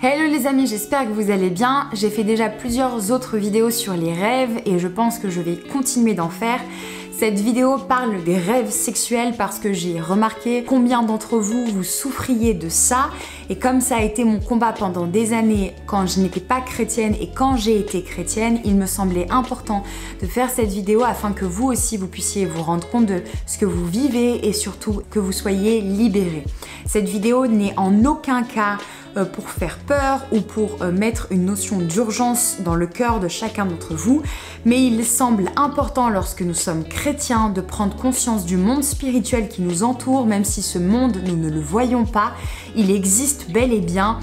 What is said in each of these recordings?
Hello les amis, j'espère que vous allez bien. J'ai fait déjà plusieurs autres vidéos sur les rêves et je pense que je vais continuer d'en faire. Cette vidéo parle des rêves sexuels parce que j'ai remarqué combien d'entre vous vous souffriez de ça. Et comme ça a été mon combat pendant des années quand je n'étais pas chrétienne et quand j'ai été chrétienne, il me semblait important de faire cette vidéo afin que vous aussi vous puissiez vous rendre compte de ce que vous vivez et surtout que vous soyez libérés. Cette vidéo n'est en aucun cas pour faire peur ou pour mettre une notion d'urgence dans le cœur de chacun d'entre vous, mais il semble important lorsque nous sommes chrétiens de prendre conscience du monde spirituel qui nous entoure, même si ce monde nous ne le voyons pas, il existe bel et bien.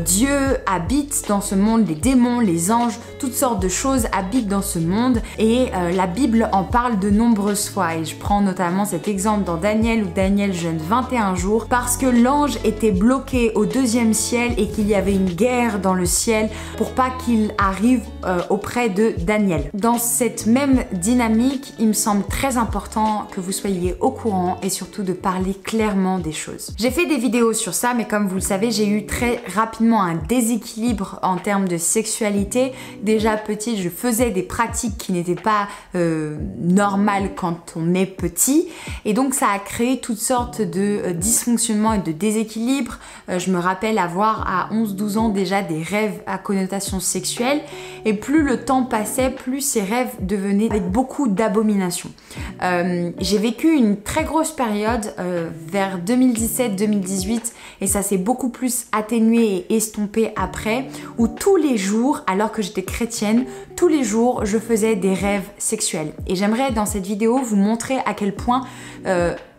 Dieu habite dans ce monde, les démons, les anges, toutes sortes de choses habitent dans ce monde et la Bible en parle de nombreuses fois et je prends notamment cet exemple dans Daniel où Daniel jeûne 21 jours parce que l'ange était bloqué au deuxième ciel et qu'il y avait une guerre dans le ciel pour pas qu'il arrive auprès de Daniel. Dans cette même dynamique, il me semble très important que vous soyez au courant et surtout de parler clairement des choses. J'ai fait des vidéos sur ça, mais comme vous le savez, j'ai eu très rapidement un déséquilibre en termes de sexualité. Déjà petite, je faisais des pratiques qui n'étaient pas normales quand on est petit et donc ça a créé toutes sortes de dysfonctionnements et de déséquilibres. Je me rappelle avoir à 11-12 ans déjà des rêves à connotation sexuelle et plus le temps passait, plus ces rêves devenaient avec beaucoup d'abominations. J'ai vécu une très grosse période vers 2017-2018 et ça s'est beaucoup plus atténué et estompé après où tous les jours, alors que j'étais chrétienne, tous les jours je faisais des rêves sexuels et j'aimerais dans cette vidéo vous montrer à quel point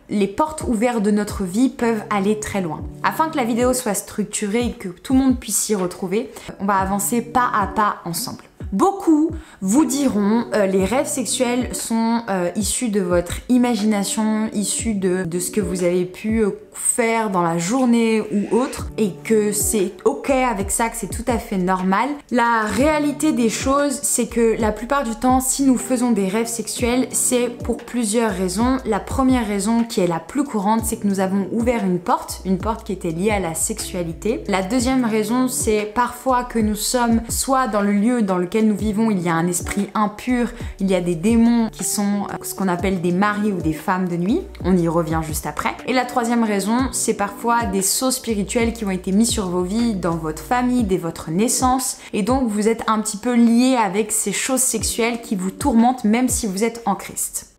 les portes ouvertes de notre vie peuvent aller très loin. Afin que la vidéo soit structurée et que tout le monde puisse s'y retrouver, on va avancer pas à pas ensemble. Beaucoup vous diront les rêves sexuels sont issus de votre imagination, issus de ce que vous avez pu faire dans la journée ou autre et que c'est ok avec ça, que c'est tout à fait normal. La réalité des choses, c'est que la plupart du temps, si nous faisons des rêves sexuels, c'est pour plusieurs raisons. La première raison qui est la plus courante, c'est que nous avons ouvert une porte qui était liée à la sexualité. La deuxième raison, c'est parfois que nous sommes soit dans le lieu dans lequel nous vivons, il y a un esprit impur, il y a des démons qui sont ce qu'on appelle des maris ou des femmes de nuit. On y revient juste après. Et la troisième raison, c'est parfois des sceaux spirituels qui ont été mis sur vos vies dans votre famille, dès votre naissance. Et donc, vous êtes un petit peu liés avec ces choses sexuelles qui vous tourmentent même si vous êtes en Christ.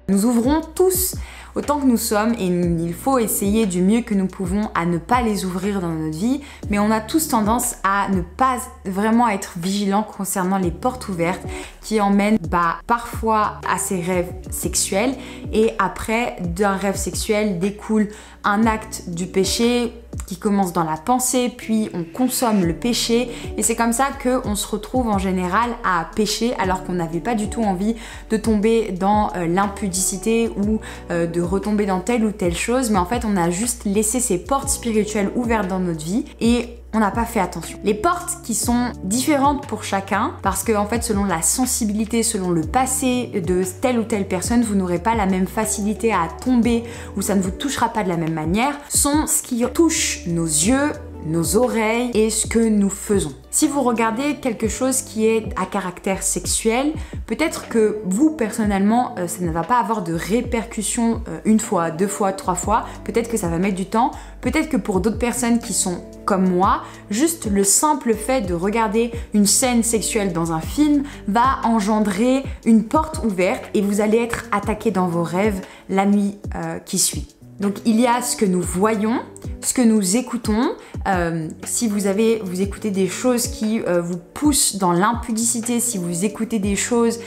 Nous ouvrons tous autant que nous sommes et il faut essayer du mieux que nous pouvons à ne pas les ouvrir dans notre vie, mais on a tous tendance à ne pas vraiment être vigilants concernant les portes ouvertes qui emmènent parfois à ces rêves sexuels et après d'un rêve sexuel découle un acte du péché qui commence dans la pensée, puis on consomme le péché et c'est comme ça qu'on se retrouve en général à pécher alors qu'on n'avait pas du tout envie de tomber dans l'impudicité ou de retomber dans telle ou telle chose, mais en fait on a juste laissé ces portes spirituelles ouvertes dans notre vie et on n'a pas fait attention. Les portes qui sont différentes pour chacun, parce que en fait selon la sensibilité, selon le passé de telle ou telle personne, vous n'aurez pas la même facilité à tomber ou ça ne vous touchera pas de la même manière, sont ce qui touche nos yeux, nos oreilles et ce que nous faisons. Si vous regardez quelque chose qui est à caractère sexuel, peut-être que vous personnellement ça ne va pas avoir de répercussions une fois, deux fois, trois fois, peut-être que ça va mettre du temps, peut-être que pour d'autres personnes qui sont comme moi, juste le simple fait de regarder une scène sexuelle dans un film va engendrer une porte ouverte et vous allez être attaqué dans vos rêves la nuit qui suit. Donc il y a ce que nous voyons, ce que nous écoutons. Si vous écoutez des choses qui vous poussent dans l'impudicité, si vous écoutez des choses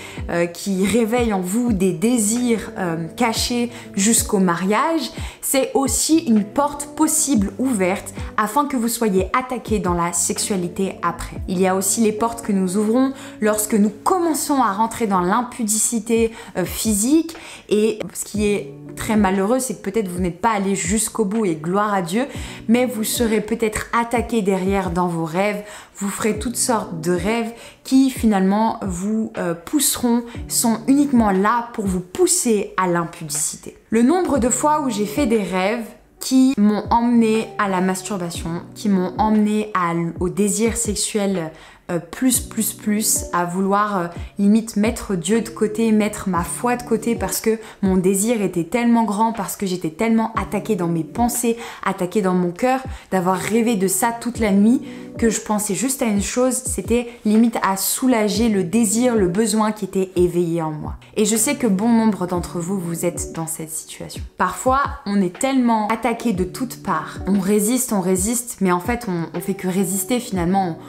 qui réveillent en vous des désirs cachés jusqu'au mariage, c'est aussi une porte possible ouverte afin que vous soyez attaqué dans la sexualité après. Il y a aussi les portes que nous ouvrons lorsque nous commençons à rentrer dans l'impudicité physique et ce qui est très malheureux, c'est que peut-être vous n'êtes pas allé jusqu'au bout et gloire à Dieu, mais vous serez peut-être attaqué derrière dans vos rêves, vous ferez toutes sortes de rêves qui finalement vous pousseront, sont uniquement là pour vous pousser à l'impudicité. Le nombre de fois où j'ai fait des rêves qui m'ont emmené à la masturbation, qui m'ont emmené au désir sexuel plus, à vouloir limite mettre Dieu de côté, mettre ma foi de côté parce que mon désir était tellement grand, parce que j'étais tellement attaquée dans mes pensées, attaquée dans mon cœur, d'avoir rêvé de ça toute la nuit que je pensais juste à une chose, c'était limite à soulager le désir, le besoin qui était éveillé en moi. Et je sais que bon nombre d'entre vous, vous êtes dans cette situation. Parfois, on est tellement attaqué de toutes parts, on résiste, mais en fait, on fait que résister finalement,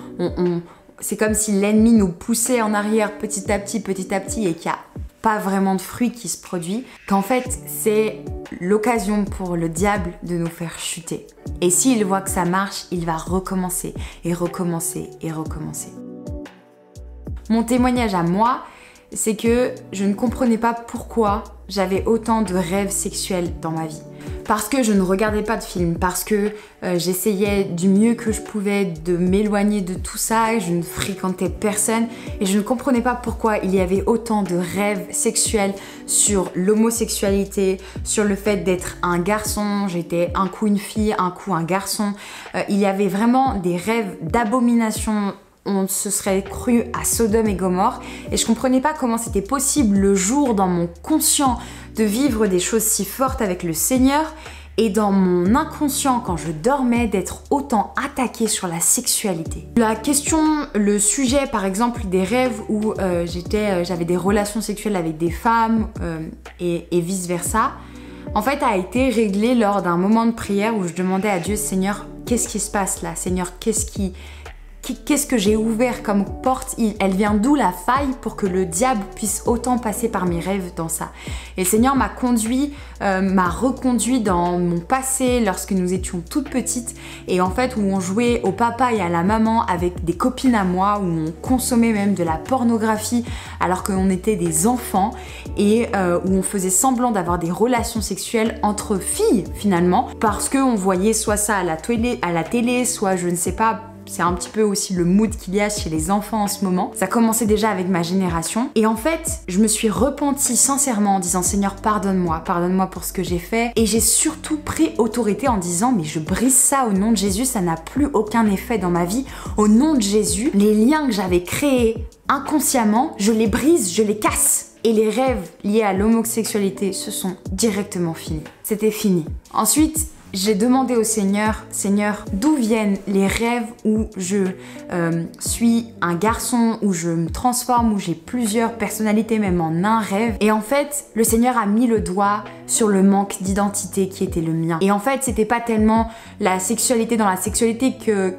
c'est comme si l'ennemi nous poussait en arrière petit à petit et qu'il n'y a pas vraiment de fruit qui se produit, qu'en fait c'est l'occasion pour le diable de nous faire chuter. Et s'il voit que ça marche, il va recommencer et recommencer et recommencer. Mon témoignage à moi, c'est que je ne comprenais pas pourquoi j'avais autant de rêves sexuels dans ma vie. Parce que je ne regardais pas de films, parce que j'essayais du mieux que je pouvais de m'éloigner de tout ça, et je ne fréquentais personne et je ne comprenais pas pourquoi il y avait autant de rêves sexuels sur l'homosexualité, sur le fait d'être un garçon, j'étais un coup une fille, un coup un garçon. Il y avait vraiment des rêves d'abomination. On se serait cru à Sodome et Gomorrhe et je comprenais pas comment c'était possible le jour dans mon conscient de vivre des choses si fortes avec le Seigneur et dans mon inconscient quand je dormais d'être autant attaquée sur la sexualité. La question, le sujet par exemple des rêves où j'avais des relations sexuelles avec des femmes et vice versa, en fait a été réglé lors d'un moment de prière où je demandais à Dieu, Seigneur, qu'est-ce qui se passe là? Seigneur, qu'est-ce que j'ai ouvert comme porte? Elle vient d'où la faille pour que le diable puisse autant passer par mes rêves dans ça? Et le Seigneur m'a reconduit dans mon passé lorsque nous étions toutes petites et en fait où on jouait au papa et à la maman avec des copines à moi, où on consommait même de la pornographie alors qu'on était des enfants et où on faisait semblant d'avoir des relations sexuelles entre filles finalement parce qu'on voyait soit ça à la télé, soit je ne sais pas. C'est un petit peu aussi le mood qu'il y a chez les enfants en ce moment. Ça commençait déjà avec ma génération. Et en fait, je me suis repentie sincèrement en disant Seigneur, pardonne-moi pour ce que j'ai fait. Et j'ai surtout pris autorité en disant mais je brise ça au nom de Jésus, ça n'a plus aucun effet dans ma vie. Au nom de Jésus, les liens que j'avais créés inconsciemment, je les brise, je les casse. Et les rêves liés à l'homosexualité se sont directement finis. C'était fini. Ensuite, j'ai demandé au Seigneur, d'où viennent les rêves où je suis un garçon, où je me transforme, où j'ai plusieurs personnalités même en un rêve. Et en fait, le Seigneur a mis le doigt sur le manque d'identité qui était le mien. Et en fait, c'était pas tellement la sexualité dans la sexualité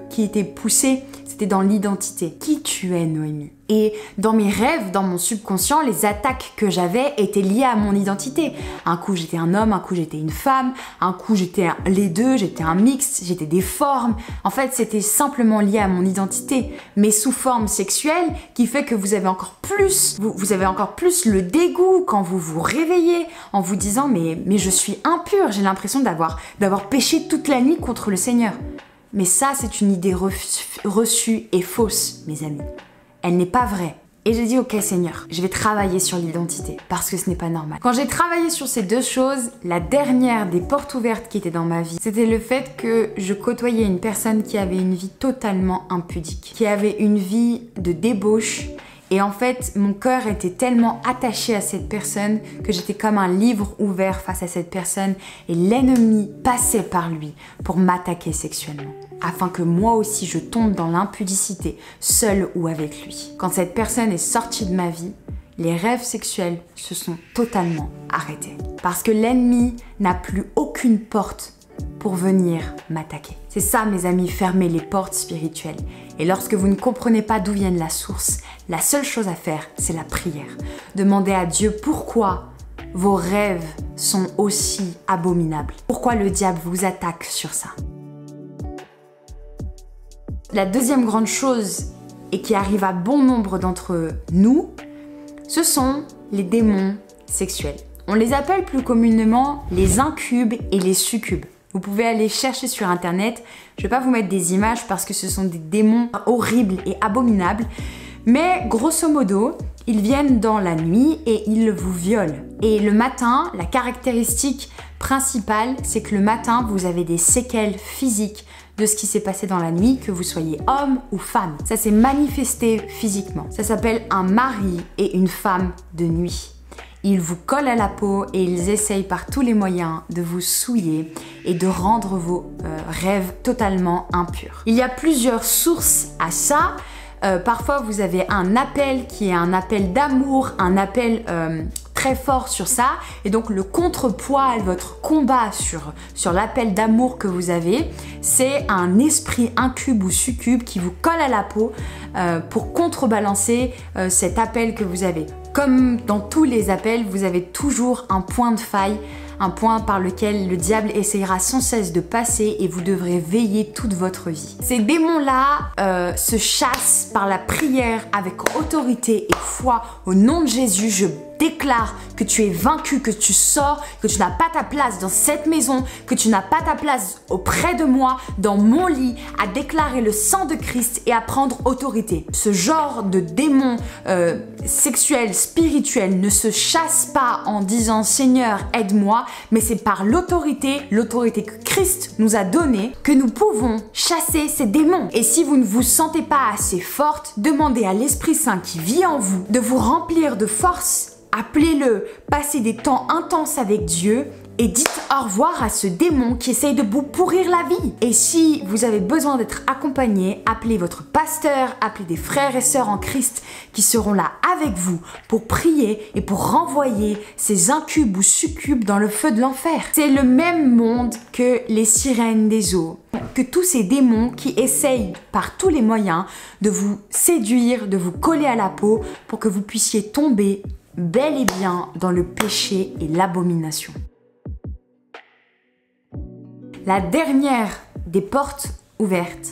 qui était poussée, c'était dans l'identité. Qui tu es, Noémie? Et dans mes rêves, dans mon subconscient, les attaques que j'avais étaient liées à mon identité. Un coup j'étais un homme, un coup j'étais une femme, un coup j'étais les deux, j'étais un mix, j'étais des formes. En fait, c'était simplement lié à mon identité, mais sous forme sexuelle, qui fait que vous avez encore plus le dégoût quand vous vous réveillez en vous disant mais je suis impure, j'ai l'impression d'avoir péché toute la nuit contre le Seigneur. Mais ça, c'est une idée reçue et fausse, mes amis. Elle n'est pas vraie. Et j'ai dit, ok Seigneur, je vais travailler sur l'identité, parce que ce n'est pas normal. Quand j'ai travaillé sur ces deux choses, la dernière des portes ouvertes qui était dans ma vie, c'était le fait que je côtoyais une personne qui avait une vie totalement impudique, qui avait une vie de débauche. Et en fait, mon cœur était tellement attaché à cette personne que j'étais comme un livre ouvert face à cette personne et l'ennemi passait par lui pour m'attaquer sexuellement, afin que moi aussi je tombe dans l'impudicité, seule ou avec lui. Quand cette personne est sortie de ma vie, les rêves sexuels se sont totalement arrêtés. Parce que l'ennemi n'a plus aucune porte pour venir m'attaquer. C'est ça mes amis, fermer les portes spirituelles. Et lorsque vous ne comprenez pas d'où vient la source, la seule chose à faire, c'est la prière. Demandez à Dieu pourquoi vos rêves sont aussi abominables. Pourquoi le diable vous attaque sur ça. La deuxième grande chose, et qui arrive à bon nombre d'entre nous, ce sont les démons sexuels. On les appelle plus communément les incubes et les succubes. Vous pouvez aller chercher sur internet, je vais pas vous mettre des images parce que ce sont des démons horribles et abominables, mais grosso modo, Ils viennent dans la nuit et ils vous violent. Et le matin, la caractéristique principale, c'est que le matin, vous avez des séquelles physiques de ce qui s'est passé dans la nuit, que vous soyez homme ou femme. Ça s'est manifesté physiquement. Ça s'appelle un mari et une femme de nuit. Ils vous collent à la peau et ils essayent par tous les moyens de vous souiller et de rendre vos rêves totalement impurs. Il y a plusieurs sources à ça. Parfois, vous avez un appel qui est un appel d'amour, un appel très fort sur ça. Et donc, le contrepoids, votre combat sur l'appel d'amour que vous avez, c'est un esprit incube ou succube qui vous colle à la peau pour contrebalancer cet appel que vous avez. Comme dans tous les appels, vous avez toujours un point de faille, un point par lequel le diable essayera sans cesse de passer et vous devrez veiller toute votre vie. Ces démons-là se chassent par la prière avec autorité et foi. Au nom de Jésus, je déclare que tu es vaincu, que tu sors, que tu n'as pas ta place dans cette maison, que tu n'as pas ta place auprès de moi, dans mon lit, à déclarer le sang de Christ et à prendre autorité. Ce genre de démons sexuels, spirituels ne se chasse pas en disant « Seigneur, aide-moi », mais c'est par l'autorité que Christ nous a donnée que nous pouvons chasser ces démons. Et si vous ne vous sentez pas assez forte, demandez à l'Esprit Saint qui vit en vous de vous remplir de force. Appelez-le, passez des temps intenses avec Dieu et dites au revoir à ce démon qui essaye de vous pourrir la vie. Et si vous avez besoin d'être accompagné, appelez votre pasteur, appelez des frères et sœurs en Christ qui seront là avec vous pour prier et pour renvoyer ces incubes ou succubes dans le feu de l'enfer. C'est le même monde que les sirènes des eaux, que tous ces démons qui essayent par tous les moyens de vous séduire, de vous coller à la peau pour que vous puissiez tomber bel et bien dans le péché et l'abomination. La dernière des portes ouvertes,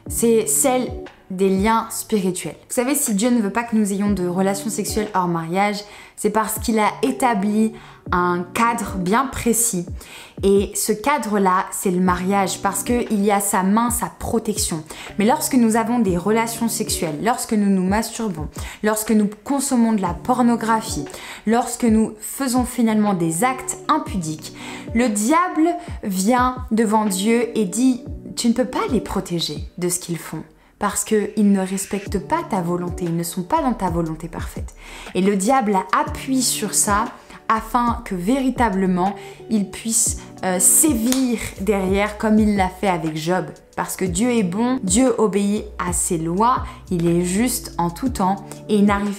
c'est celle des liens spirituels. Vous savez, si Dieu ne veut pas que nous ayons de relations sexuelles hors mariage, c'est parce qu'il a établi un cadre bien précis. Et ce cadre-là, c'est le mariage, parce qu'il y a sa main, sa protection. Mais lorsque nous avons des relations sexuelles, lorsque nous nous masturbons, lorsque nous consommons de la pornographie, lorsque nous faisons finalement des actes impudiques, le diable vient devant Dieu et dit « Tu ne peux pas les protéger de ce qu'ils font. » Parce qu'ils ne respectent pas ta volonté, ils ne sont pas dans ta volonté parfaite. Et le diable appuie sur ça afin que véritablement il puisse sévir derrière comme il l'a fait avec Job. Parce que Dieu est bon, Dieu obéit à ses lois, il est juste en tout temps et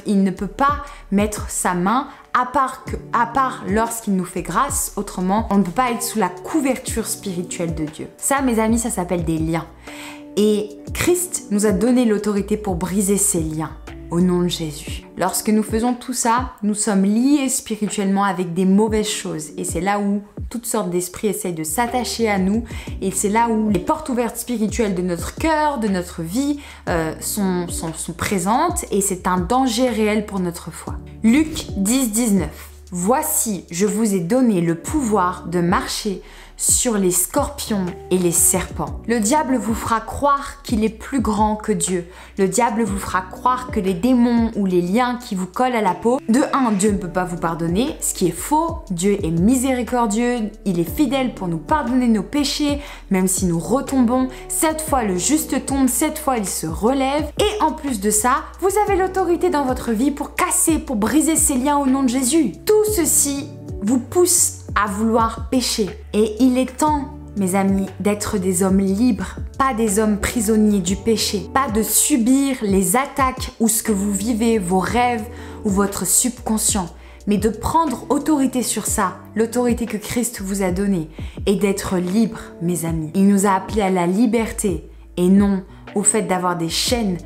il ne peut pas mettre sa main à part lorsqu'il nous fait grâce. Autrement, on ne peut pas être sous la couverture spirituelle de Dieu. Ça, mes amis, ça s'appelle des liens. Et Christ nous a donné l'autorité pour briser ces liens au nom de Jésus. Lorsque nous faisons tout ça, nous sommes liés spirituellement avec des mauvaises choses. Et c'est là où toutes sortes d'esprits essayent de s'attacher à nous. Et c'est là où les portes ouvertes spirituelles de notre cœur, de notre vie sont présentes. Et c'est un danger réel pour notre foi. Luc 10, 19. Voici, je vous ai donné le pouvoir de marcher sur les scorpions et les serpents. Le diable vous fera croire qu'il est plus grand que Dieu. Le diable vous fera croire que les démons ou les liens qui vous collent à la peau, de un, Dieu ne peut pas vous pardonner, ce qui est faux. Dieu est miséricordieux, il est fidèle pour nous pardonner nos péchés, même si nous retombons. 7 fois le juste tombe, 7 fois il se relève. Et en plus de ça, vous avez l'autorité dans votre vie pour casser, pour briser ces liens au nom de Jésus. Tout ceci vous pousse à vouloir pécher. Et il est temps, mes amis, d'être des hommes libres, pas des hommes prisonniers du péché, pas de subir les attaques ou ce que vous vivez, vos rêves ou votre subconscient, mais de prendre autorité sur ça, l'autorité que Christ vous a donnée, et d'être libre, mes amis. Il nous a appelés à la liberté et non au fait d'avoir des chaînes,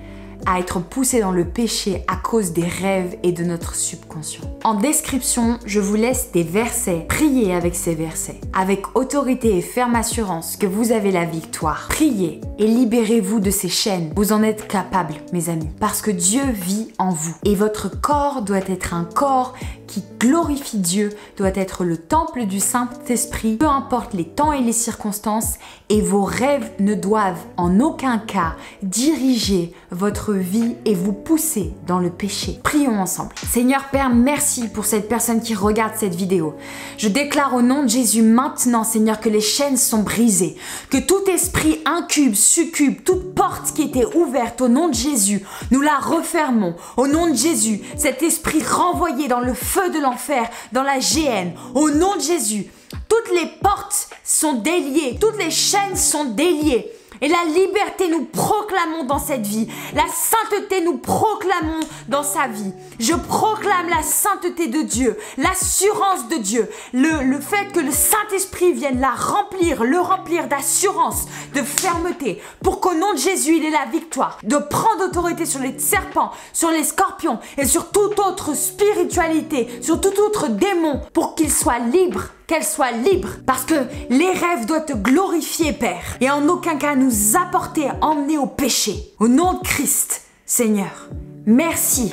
à être poussé dans le péché à cause des rêves et de notre subconscient. En description, je vous laisse des versets. Priez avec ces versets, avec autorité et ferme assurance que vous avez la victoire. Priez et libérez-vous de ces chaînes. Vous en êtes capables, mes amis, parce que Dieu vit en vous. Et votre corps doit être un corps qui glorifie Dieu, doit être le temple du Saint-Esprit, peu importe les temps et les circonstances, et vos rêves ne doivent en aucun cas diriger votre votre vie et vous pousser dans le péché. Prions ensemble. Seigneur Père, merci pour cette personne qui regarde cette vidéo. Je déclare au nom de Jésus maintenant, Seigneur, que les chaînes sont brisées, que tout esprit incube, succube, toute porte qui était ouverte au nom de Jésus, nous la refermons. Au nom de Jésus, cet esprit renvoyé dans le feu de l'enfer, dans la géhenne, au nom de Jésus, toutes les portes sont déliées, toutes les chaînes sont déliées. Et la liberté nous proclamons dans cette vie. La sainteté nous proclamons dans sa vie. Je proclame la sainteté de Dieu, l'assurance de Dieu, le fait que le Saint-Esprit vienne le remplir d'assurance, de fermeté, pour qu'au nom de Jésus, il ait la victoire, de prendre autorité sur les serpents, sur les scorpions et sur toute autre spiritualité, sur tout autre démon, pour qu'il soit libre. Qu'elle soit libre, parce que les rêves doivent te glorifier, Père, et en aucun cas nous apporter, emmener au péché. Au nom de Christ, Seigneur, merci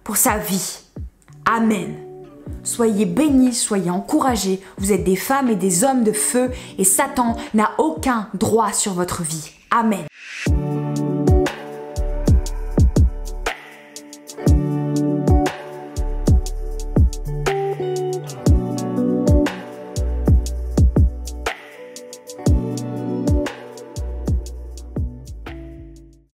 pour sa vie. Amen. Soyez bénis, soyez encouragés. Vous êtes des femmes et des hommes de feu, et Satan n'a aucun droit sur votre vie. Amen.